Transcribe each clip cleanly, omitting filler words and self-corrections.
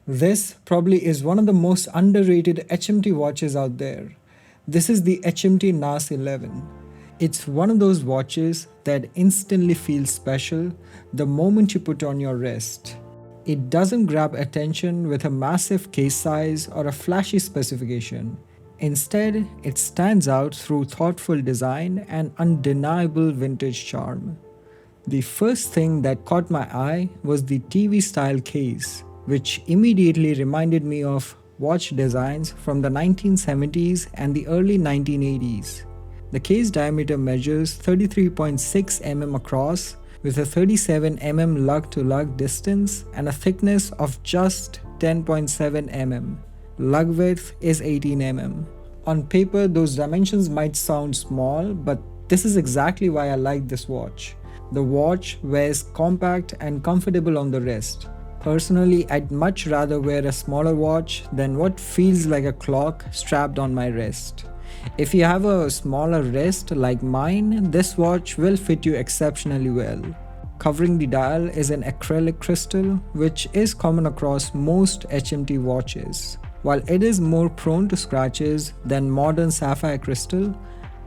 This probably is one of the most underrated HMT watches out there. This is the HMT Nass 11. It's one of those watches that instantly feels special the moment you put on your wrist. It doesn't grab attention with a massive case size or a flashy specification. Instead, it stands out through thoughtful design and undeniable vintage charm. The first thing that caught my eye was the TV style case, which immediately reminded me of watch designs from the 1970s and the early 1980s. The case diameter measures 33.6 mm across with a 37 mm lug to lug distance and a thickness of just 10.7 mm. Lug width is 18 mm. On paper, those dimensions might sound small, but this is exactly why I like this watch. The watch wears compact and comfortable on the wrist. Personally, I'd much rather wear a smaller watch than what feels like a clock strapped on my wrist. If you have a smaller wrist like mine, this watch will fit you exceptionally well. Covering the dial is an acrylic crystal, which is common across most HMT watches. While it is more prone to scratches than modern sapphire crystal,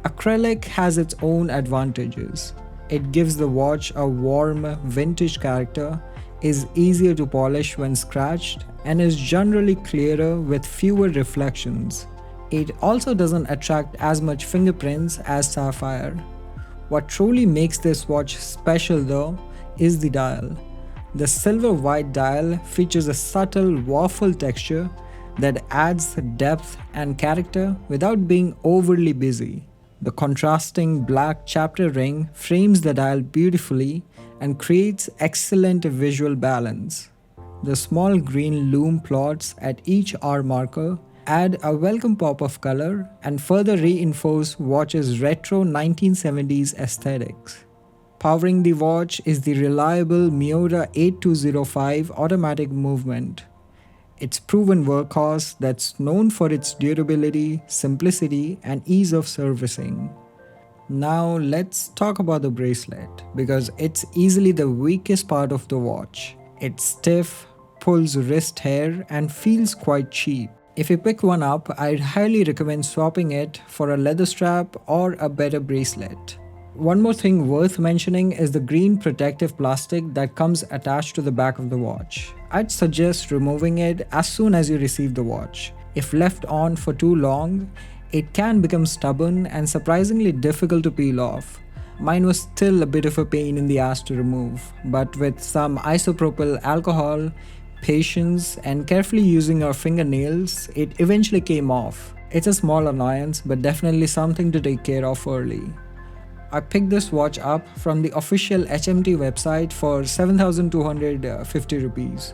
acrylic has its own advantages. It gives the watch a warm, vintage character, is easier to polish when scratched, and is generally clearer with fewer reflections. It also doesn't attract as much fingerprints as sapphire. What truly makes this watch special though is the dial. The silver white dial features a subtle waffle texture that adds depth and character without being overly busy. The contrasting black chapter ring frames the dial beautifully and creates excellent visual balance. The small green lume plots at each hour marker add a welcome pop of color and further reinforce watch's retro 1970s aesthetics. Powering the watch is the reliable Miyota 8205 automatic movement. It's proven workhorse that's known for its durability, simplicity, and ease of servicing. Now let's talk about the bracelet, because it's easily the weakest part of the watch. It's stiff, pulls wrist hair, and feels quite cheap. If you pick one up, I'd highly recommend swapping it for a leather strap or a better bracelet. One more thing worth mentioning is the green protective plastic that comes attached to the back of the watch. I'd suggest removing it as soon as you receive the watch. If left on for too long, it can become stubborn and surprisingly difficult to peel off. Mine was still a bit of a pain in the ass to remove, but with some isopropyl alcohol, patience, and carefully using our fingernails, it eventually came off. It's a small annoyance, but definitely something to take care of early. I picked this watch up from the official HMT website for 7,250 rupees.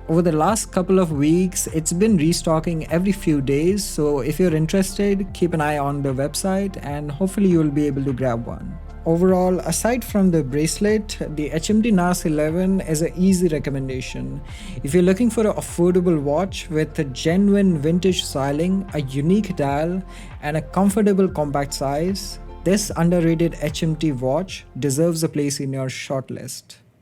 Over the last couple of weeks, it's been restocking every few days, so if you're interested, keep an eye on the website and hopefully you'll be able to grab one. Overall, aside from the bracelet, the HMT Nass 11 is an easy recommendation. If you're looking for an affordable watch with a genuine vintage styling, a unique dial, and a comfortable compact size, this underrated HMT watch deserves a place in your shortlist.